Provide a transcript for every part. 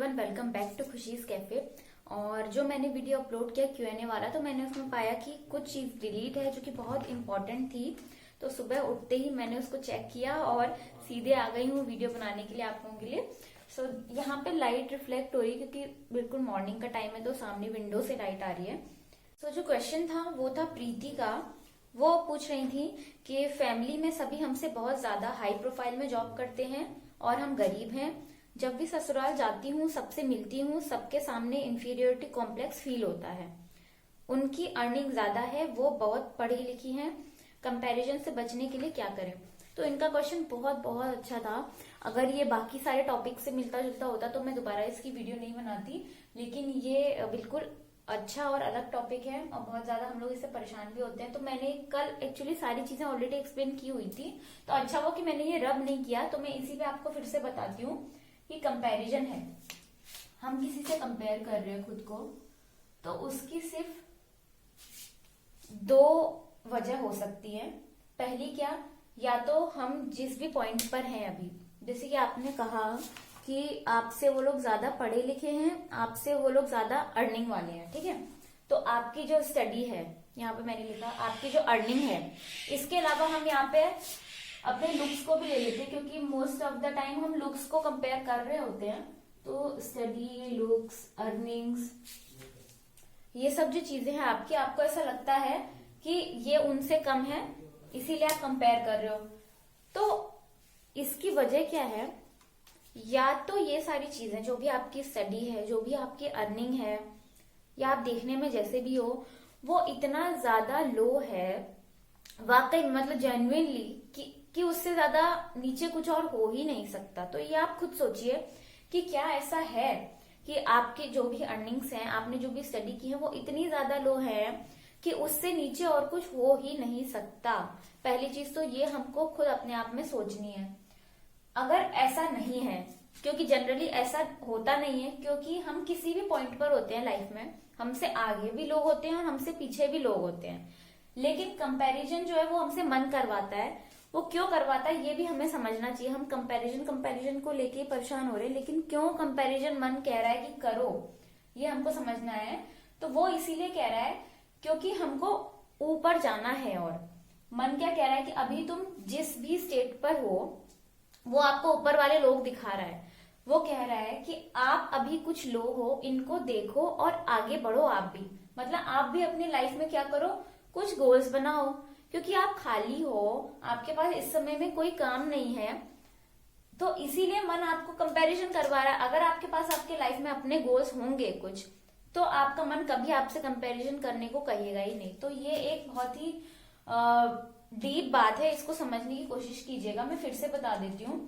Everyone, welcome back to Khushi's cafe. और जो मैंने वीडियो अपलोड किया Q&A वाला, तो मैंने उसमें पाया कि कुछ चीज डिलीट है जो कि बहुत इंपॉर्टेंट थी। तो सुबह उठते ही मैंने उसको चेक किया और सीधे आ गई हूँ वीडियो बनाने के लिए आप लोगों के लिए। सो यहाँ पे लाइट रिफ्लेक्ट हो रही है क्योंकि बिल्कुल मॉर्निंग का टाइम है, तो सामने विंडो से लाइट आ रही है। सो जो क्वेश्चन था वो था प्रीति का। वो पूछ रही थी कि फैमिली में सभी हमसे बहुत ज्यादा हाई प्रोफाइल में जॉब करते हैं और हम गरीब हैं। जब भी ससुराल जाती हूँ, सबसे मिलती हूँ, सबके सामने इंफीरियोरिटी कॉम्प्लेक्स फील होता है। उनकी अर्निंग ज्यादा है, वो बहुत पढ़ी लिखी हैं, कंपैरिजन से बचने के लिए क्या करें। तो इनका क्वेश्चन बहुत बहुत अच्छा था। अगर ये बाकी सारे टॉपिक से मिलता जुलता होता तो मैं दोबारा इसकी वीडियो नहीं बनाती, लेकिन ये बिल्कुल अच्छा और अलग टॉपिक है और बहुत ज्यादा हम लोग इससे परेशान भी होते हैं। तो मैंने कल एक्चुअली सारी चीजें ऑलरेडी एक्सप्लेन की हुई थी, तो अच्छा वो कि मैंने ये रब नहीं किया। तो मैं इसी पे आपको फिर से बताती हूँ कि कंपैरिजन है, हम किसी से कंपेयर कर रहे हैं खुद को, तो उसकी सिर्फ दो वजह हो सकती है। पहली क्या, या तो हम जिस भी पॉइंट पर हैं अभी, जैसे कि आपने कहा कि आपसे वो लोग ज्यादा पढ़े लिखे हैं, आपसे वो लोग ज्यादा अर्निंग वाले हैं, ठीक है। तो आपकी जो स्टडी है, यहाँ पे मैंने लिखा आपकी जो अर्निंग है, इसके अलावा हम यहाँ पे अपने लुक्स को भी ले लेते हैं, क्योंकि मोस्ट ऑफ द टाइम हम लुक्स को कंपेयर कर रहे होते हैं। तो स्टडी, लुक्स, अर्निंग्स, ये सब जो चीजें हैं आपकी, आपको ऐसा लगता है कि ये उनसे कम है, इसीलिए आप कंपेयर कर रहे हो। तो इसकी वजह क्या है, या तो ये सारी चीजें, जो भी आपकी स्टडी है, जो भी आपकी अर्निंग है, या आप देखने में जैसे भी हो, वो इतना ज्यादा लो है वाकई, मतलब जेन्युइनली, कि उससे ज्यादा नीचे कुछ और हो ही नहीं सकता। तो ये आप खुद सोचिए कि क्या ऐसा है कि आपके जो भी अर्निंग्स हैं, आपने जो भी स्टडी की है, वो इतनी ज्यादा लो है कि उससे नीचे और कुछ हो ही नहीं सकता। पहली चीज तो ये हमको खुद अपने आप में सोचनी है। अगर ऐसा नहीं है, क्योंकि जनरली ऐसा होता नहीं है, क्योंकि हम किसी भी पॉइंट पर होते हैं लाइफ में, हमसे आगे भी लोग होते हैं और हमसे पीछे भी लोग होते हैं, लेकिन कंपैरिजन जो है वो हमसे मन करवाता है। वो क्यों करवाता है ये भी हमें समझना चाहिए। हम कंपैरिजन को लेके परेशान हो रहे हैं, लेकिन क्यों कंपैरिजन मन कह रहा है कि करो, ये हमको समझना है। तो वो इसीलिए कह रहा है क्योंकि हमको ऊपर जाना है। और मन क्या कह रहा है कि अभी तुम जिस भी स्टेट पर हो, वो आपको ऊपर वाले लोग दिखा रहा है। वो कह रहा है कि आप अभी कुछ लो हो, इनको देखो और आगे बढ़ो आप भी। मतलब आप भी अपनी लाइफ में क्या करो, कुछ गोल्स बनाओ, क्योंकि आप खाली हो, आपके पास इस समय में कोई काम नहीं है। तो इसीलिए मन आपको कंपैरिजन करवा रहा है। अगर आपके पास आपके लाइफ में अपने गोल्स होंगे कुछ, तो आपका मन कभी आपसे कंपैरिजन करने को कहेगा ही नहीं। तो ये एक बहुत ही डीप बात है, इसको समझने की कोशिश कीजिएगा। मैं फिर से बता देती हूँ।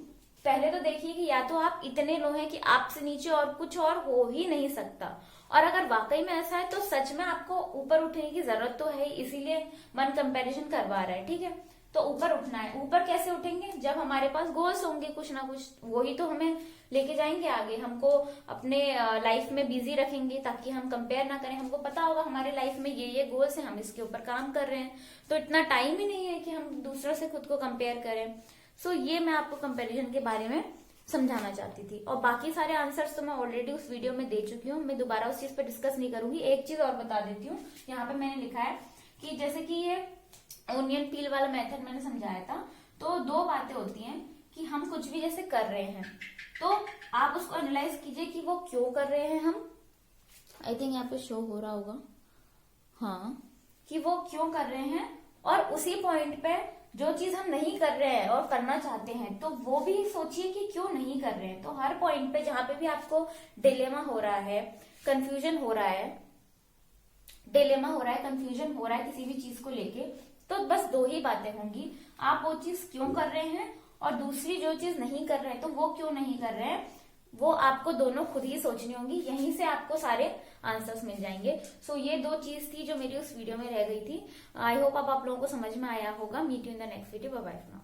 पहले तो देखिए कि या तो आप इतने लो हैं कि आपसे नीचे और कुछ और हो ही नहीं सकता, और अगर वाकई में ऐसा है तो सच में आपको ऊपर उठने की जरूरत तो है, इसीलिए मन कंपैरिजन करवा रहा है, ठीक है। तो ऊपर उठना है। ऊपर कैसे उठेंगे, जब हमारे पास गोल्स होंगे कुछ ना कुछ, वही तो हमें लेके जाएंगे आगे, हमको अपने लाइफ में बिजी रखेंगे ताकि हम कंपेयर ना करें। हमको पता होगा हमारे लाइफ में ये गोल्स हैं, हम इसके ऊपर काम कर रहे हैं, तो इतना टाइम ही नहीं है कि हम दूसरों से खुद को कंपेयर करें। सो ये मैं आपको कंपैरिजन के बारे में समझाना चाहती थी। और बाकी सारे आंसर्स तो मैं ऑलरेडी उस वीडियो में दे चुकी हूँ, मैं दोबारा उस चीज पर डिस्कस नहीं करूंगी। एक चीज और बता देती हूँ, यहाँ पे मैंने लिखा है कि जैसे कि ये ओनियन पील वाला मेथड मैंने समझाया था। तो दो बातें होती हैं कि हम कुछ भी जैसे कर रहे हैं, तो आप उसको एनालाइज कीजिए कि वो क्यों कर रहे हैं। हम आई थिंक यहाँ पे शो हो रहा होगा, हाँ, कि वो क्यों कर रहे हैं, और उसी पॉइंट पे जो चीज हम नहीं कर रहे हैं और करना चाहते हैं, तो वो भी सोचिए कि क्यों नहीं कर रहे हैं। तो हर पॉइंट पे जहां पे भी आपको डिलेमा हो रहा है, कंफ्यूजन हो रहा है, कंफ्यूजन हो रहा है किसी भी चीज को लेके, तो बस दो ही बातें होंगी। आप वो चीज क्यों कर रहे हैं, और दूसरी जो चीज नहीं कर रहे हैं, तो वो क्यों नहीं कर रहे हैं, वो आपको दोनों खुद ही सोचनी होंगी। यहीं से आपको सारे आंसर्स मिल जाएंगे। सो ये दो चीज थी जो मेरी उस वीडियो में रह गई थी। आई होप आप लोगों को समझ में आया होगा। Meet you in the next video. Bye bye for now.